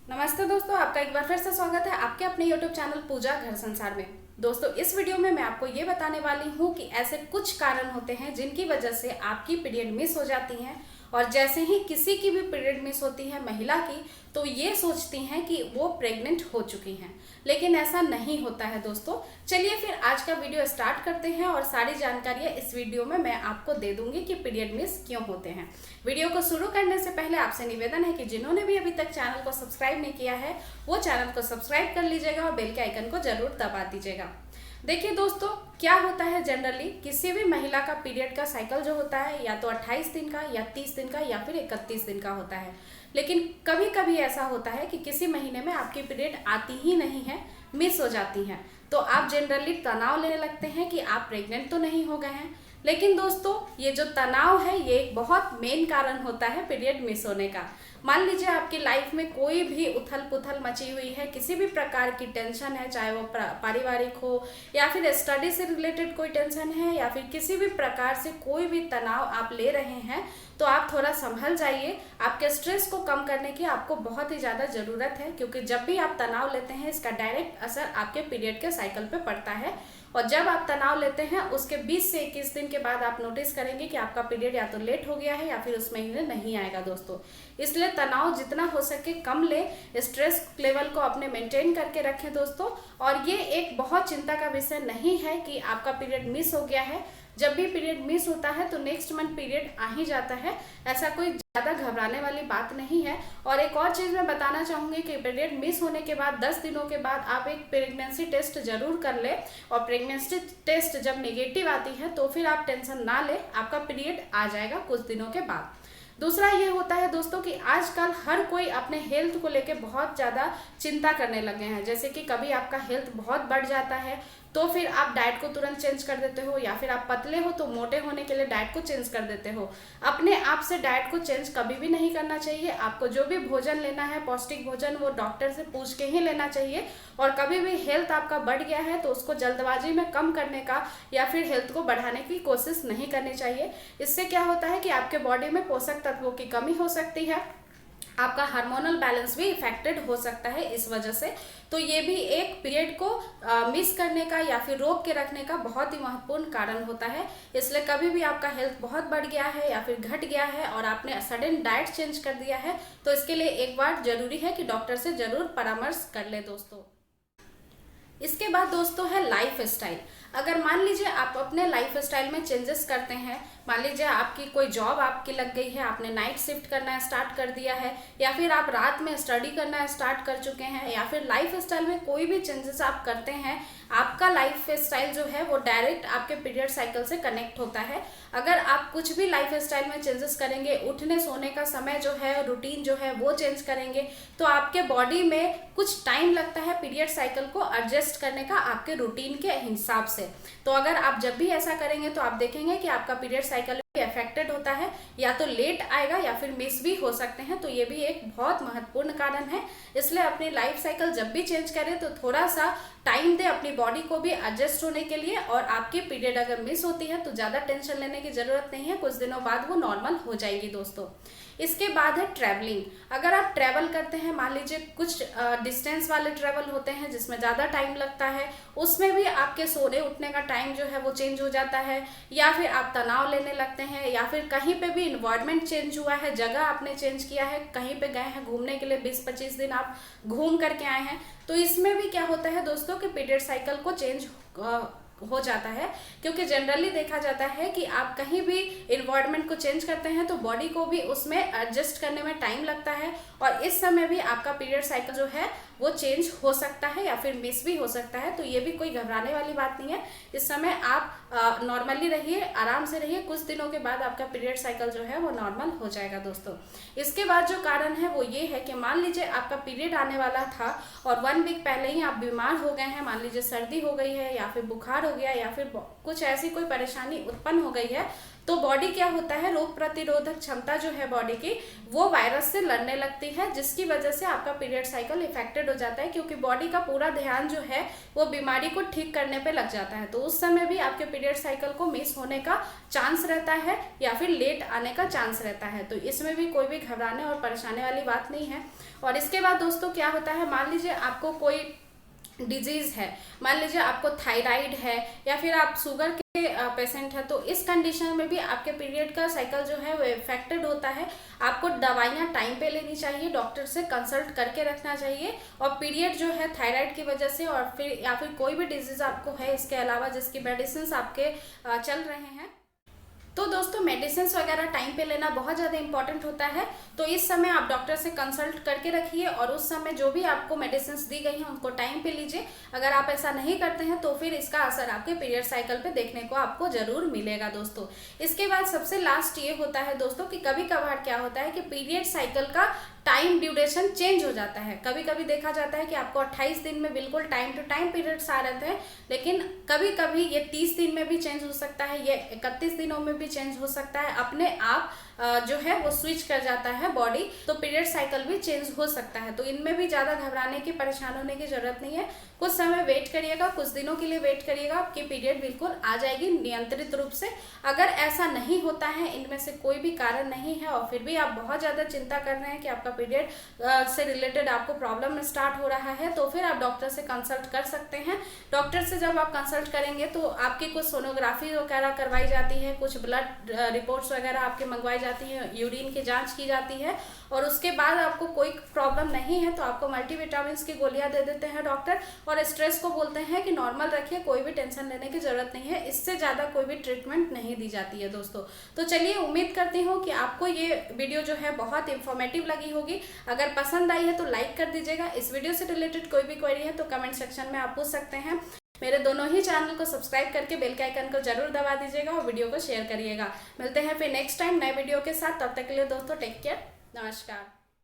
नमस्ते दोस्तों, आपका एक बार फिर से स्वागत है आपके अपने YouTube चैनल पूजा घर संसार में। दोस्तों, इस वीडियो में मैं आपको ये बताने वाली हूँ कि ऐसे कुछ कारण होते हैं जिनकी वजह से आपकी पीरियड मिस हो जाती हैं और जैसे ही किसी की भी पीरियड मिस होती है महिला की, तो ये सोचती हैं कि वो प्रेग्नेंट हो चुकी हैं, लेकिन ऐसा नहीं होता है दोस्तों। चलिए फिर आज का वीडियो स्टार्ट करते हैं और सारी जानकारियाँ इस वीडियो में मैं आपको दे दूंगी कि पीरियड मिस क्यों होते हैं। वीडियो को शुरू करने से पहले आपसे निवेदन है कि जिन्होंने भी अभी तक चैनल को सब्सक्राइब नहीं किया है वो चैनल को सब्सक्राइब कर लीजिएगा और बेल के आइकन को जरूर दबा दीजिएगा। देखिए दोस्तों, क्या होता है जनरली किसी भी महिला का पीरियड का साइकिल जो होता है या तो 28 दिन का या 30 दिन का या फिर 31 दिन का होता है। लेकिन कभी कभी ऐसा होता है कि किसी महीने में आपकी पीरियड आती ही नहीं है, मिस हो जाती है, तो आप जनरली तनाव लेने लगते हैं कि आप प्रेग्नेंट तो नहीं हो गए हैं। लेकिन दोस्तों, ये जो तनाव है ये एक बहुत मेन कारण होता है पीरियड मिस होने का। मान लीजिए आपकी लाइफ में कोई भी उथल पुथल मची हुई है, किसी भी प्रकार की टेंशन है, चाहे वो पारिवारिक हो या फिर स्टडी से रिलेटेड कोई टेंशन है या फिर किसी भी प्रकार से कोई भी तनाव आप ले रहे हैं, तो आप थोड़ा संभल जाइए। आपके स्ट्रेस को कम करने की आपको बहुत ही ज़्यादा ज़रूरत है, क्योंकि जब भी आप तनाव लेते हैं इसका डायरेक्ट असर आपके पीरियड के साइकिल पे पड़ता है। और जब आप तनाव लेते हैं उसके 20 से 21 दिन के बाद आप नोटिस करेंगे कि आपका पीरियड या तो लेट हो गया है या फिर उस महीने नहीं आएगा दोस्तों। इसलिए तनाव जितना हो सके कम लें, स्ट्रेस लेवल को अपने मेंटेन करके रखें दोस्तों। और ये एक बहुत चिंता का विषय नहीं है कि आपका पीरियड मिस हो गया है। जब भी पीरियड मिस होता है तो नेक्स्ट मंथ पीरियड आ ही जाता है, ऐसा कोई ज़्यादा घबराने वाली बात नहीं है। और एक और चीज़ मैं बताना चाहूँगी कि पीरियड मिस होने के बाद 10 दिनों के बाद आप एक प्रेगनेंसी टेस्ट जरूर कर लें, और प्रेगनेंसी टेस्ट जब नेगेटिव आती है तो फिर आप टेंशन ना लें, आपका पीरियड आ जाएगा कुछ दिनों के बाद। दूसरा ये होता है दोस्तों कि आजकल हर कोई अपने हेल्थ को लेके बहुत ज़्यादा चिंता करने लगे हैं। जैसे कि कभी आपका हेल्थ बहुत बढ़ जाता है तो फिर आप डाइट को तुरंत चेंज कर देते हो, या फिर आप पतले हो तो मोटे होने के लिए डाइट को चेंज कर देते हो। अपने आप से डाइट को चेंज कभी भी नहीं करना चाहिए। आपको जो भी भोजन लेना है, पौष्टिक भोजन, वो डॉक्टर से पूछ के ही लेना चाहिए। और कभी भी हेल्थ आपका बढ़ गया है तो उसको जल्दबाजी में कम करने का या फिर हेल्थ को बढ़ाने की कोशिश नहीं करनी चाहिए। इससे क्या होता है कि आपके बॉडी में पोषक तत्वों की कमी हो सकती है, आपका हार्मोनल बैलेंस भी इफेक्टेड हो सकता है इस वजह से। तो ये भी एक पीरियड को मिस करने का या फिर रोक के रखने का बहुत ही महत्वपूर्ण कारण होता है। इसलिए कभी भी आपका हेल्थ बहुत बढ़ गया है या फिर घट गया है और आपने सडन डाइट चेंज कर दिया है, तो इसके लिए एक बार जरूरी है कि डॉक्टर से जरूर परामर्श कर ले दोस्तों। इसके बाद दोस्तों है लाइफ स्टाइल। अगर मान लीजिए आप अपने लाइफ स्टाइल में चेंजेस करते हैं, मान लीजिए आपकी कोई जॉब आपकी लग गई है, आपने नाइट शिफ्ट करना स्टार्ट कर दिया है, या फिर आप रात में स्टडी करना स्टार्ट कर चुके हैं, या फिर लाइफ स्टाइल में कोई भी चेंजेस आप करते हैं, आपका लाइफ स्टाइल जो है वो डायरेक्ट आपके पीरियड साइकिल से कनेक्ट होता है। अगर आप कुछ भी लाइफ स्टाइल में चेंजेस करेंगे, उठने सोने का समय जो है, रूटीन जो है वो चेंज करेंगे, तो आपके बॉडी में कुछ टाइम लगता है पीरियड साइकिल को एडजस्ट करने का आपके रूटीन के हिसाब से। तो अगर आप जब भी ऐसा करेंगे तो आप देखेंगे कि आपका पीरियड साइकिल अफेक्टेड होता है, या तो लेट आएगा या फिर मिस भी हो सकते हैं। तो ये भी एक बहुत महत्वपूर्ण कारण है। इसलिए अपनी लाइफ साइकिल जब भी चेंज करें तो थोड़ा सा टाइम दे अपनी बॉडी को भी एडजस्ट होने के लिए। और आपकी पीरियड अगर मिस होती है तो ज़्यादा टेंशन लेने की ज़रूरत नहीं है, कुछ दिनों बाद वो नॉर्मल हो जाएगी दोस्तों। इसके बाद है ट्रैवलिंग। अगर आप ट्रैवल करते हैं, मान लीजिए कुछ डिस्टेंस वाले ट्रैवल होते हैं जिसमें ज़्यादा टाइम लगता है, उसमें भी आपके सोने उठने का टाइम जो है वो चेंज हो जाता है, या फिर आप तनाव लेने लगते हैं, या फिर कहीं पे भी इन्वायरमेंट चेंज हुआ है, जगह आपने चेंज किया है, कहीं पे गए हैं घूमने के लिए, 20-25 दिन आप घूम करके आए हैं, तो इसमें भी क्या होता है दोस्तों कि पीरियड साइकिल को चेंज हो जाता है। क्योंकि जनरली देखा जाता है कि आप कहीं भी इन्वायरमेंट को चेंज करते हैं तो बॉडी को भी उसमें एडजस्ट करने में टाइम लगता है, और इस समय भी आपका पीरियड साइकिल जो है वो चेंज हो सकता है या फिर मिस भी हो सकता है। तो ये भी कोई घबराने वाली बात नहीं है। इस समय आप नॉर्मली रहिए, आराम से रहिए, कुछ दिनों के बाद आपका पीरियड साइकिल जो है वो नॉर्मल हो जाएगा दोस्तों। इसके बाद जो कारण है वो ये है कि मान लीजिए आपका पीरियड आने वाला था और 1 वीक पहले ही आप बीमार हो गए हैं, मान लीजिए सर्दी हो गई है या फिर बुखार हो गया या फिर कुछ ऐसी कोई परेशानी उत्पन्न हो गई है, तो बॉडी क्या होता है, रोग प्रतिरोधक क्षमता जो है बॉडी की वो वायरस से लड़ने लगती है, जिसकी वजह से आपका पीरियड साइकिल इफेक्टेड हो जाता है, क्योंकि बॉडी का पूरा ध्यान जो है वो बीमारी को ठीक करने पे लग जाता है। तो उस समय भी आपके पीरियड साइकिल को मिस होने का चांस रहता है या फिर लेट आने का चांस रहता है। तो इसमें भी कोई भी घबराने और परेशानी वाली बात नहीं है। और इसके बाद दोस्तों क्या होता है, मान लीजिए आपको कोई डिजीज है, मान लीजिए आपको थायराइड है या फिर आप शुगर के पेशेंट है, तो इस कंडीशन में भी आपके पीरियड का साइकिल जो है वो इफेक्टेड होता है। आपको दवाइयाँ टाइम पे लेनी चाहिए, डॉक्टर से कंसल्ट करके रखना चाहिए। और पीरियड जो है थायराइड की वजह से और फिर या फिर कोई भी डिजीज आपको है इसके अलावा जिसकी मेडिसिन आपके चल रहे हैं, तो दोस्तों मेडिसिन वगैरह टाइम पे लेना बहुत ज़्यादा इंपॉर्टेंट होता है। तो इस समय आप डॉक्टर से कंसल्ट करके रखिए और उस समय जो भी आपको मेडिसिन दी गई हैं उनको टाइम पे लीजिए। अगर आप ऐसा नहीं करते हैं तो फिर इसका असर आपके पीरियड साइकिल पे देखने को आपको जरूर मिलेगा दोस्तों। इसके बाद सबसे लास्ट ये होता है दोस्तों कि कभी कभार क्या होता है कि पीरियड साइकिल का टाइम ड्यूरेशन चेंज हो जाता है। कभी कभी देखा जाता है कि आपको 28 दिन में बिल्कुल टाइम टू टाइम पीरियड्स आ रहे थे, लेकिन कभी कभी ये 30 दिन में भी चेंज हो सकता है, ये 31 दिनों में भी चेंज हो सकता है। अपने आप जो है वो स्विच कर जाता है बॉडी, तो पीरियड साइकिल भी चेंज हो सकता है। तो इनमें भी ज़्यादा घबराने की, परेशान होने की जरूरत नहीं है। कुछ समय वेट करिएगा, कुछ दिनों के लिए वेट करिएगा, आपकी पीरियड बिल्कुल आ जाएगी नियंत्रित रूप से। अगर ऐसा नहीं होता है, इनमें से कोई भी कारण नहीं है और फिर भी आप बहुत ज़्यादा चिंता कर रहे हैं कि आपका पीरियड से रिलेटेड आपको प्रॉब्लम स्टार्ट हो रहा है, तो फिर आप डॉक्टर से कंसल्ट कर सकते हैं। डॉक्टर से जब आप कंसल्ट करेंगे तो आपकी कुछ सोनोग्राफी वगैरह करवाई जाती है, कुछ ब्लड रिपोर्ट्स वगैरह आपके मंगवाई जाती है, यूरिन की जांच की जाती है और उसके बाद आपको कोई प्रॉब्लम नहीं है तो आपको मल्टीविटामिन्स की गोलियां दे देते हैं डॉक्टर और स्ट्रेस को बोलते हैं कि नॉर्मल रखिए, कोई भी टेंशन लेने की जरूरत नहीं है। इससे ज़्यादा कोई भी ट्रीटमेंट नहीं दी जाती है दोस्तों। तो चलिए, उम्मीद करती हूँ कि आपको ये वीडियो जो है बहुत इंफॉर्मेटिव लगी होगी। अगर पसंद आई है तो लाइक कर दीजिएगा। इस वीडियो से रिलेटेड कोई भी क्वेरी है तो कमेंट सेक्शन में आप पूछ सकते हैं। मेरे दोनों ही चैनल को सब्सक्राइब करके बेल के आइकन को जरूर दबा दीजिएगा और वीडियो को शेयर करिएगा। मिलते हैं फिर नेक्स्ट टाइम नए वीडियो के साथ। तब तक के लिए दोस्तों टेक केयर, नमस्कार।